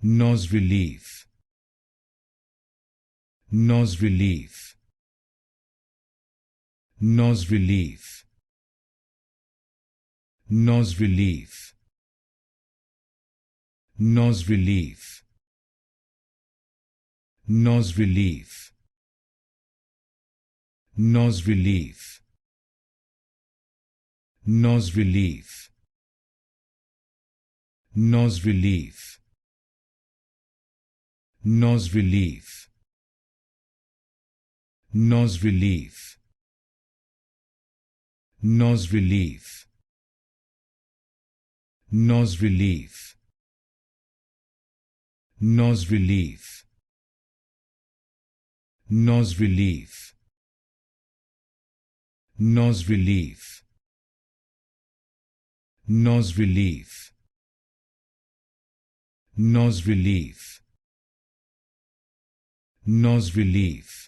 Nausrelief, Nausrelief, Nausrelief, Nausrelief, Nausrelief, Nausrelief, Nausrelief, Nausrelief, Nausrelief, Nausrelief, Nausrelief, Nausrelief, Nausrelief, Nausrelief, Nausrelief, Nausrelief, Nausrelief, Nausrelief, Nausrelief,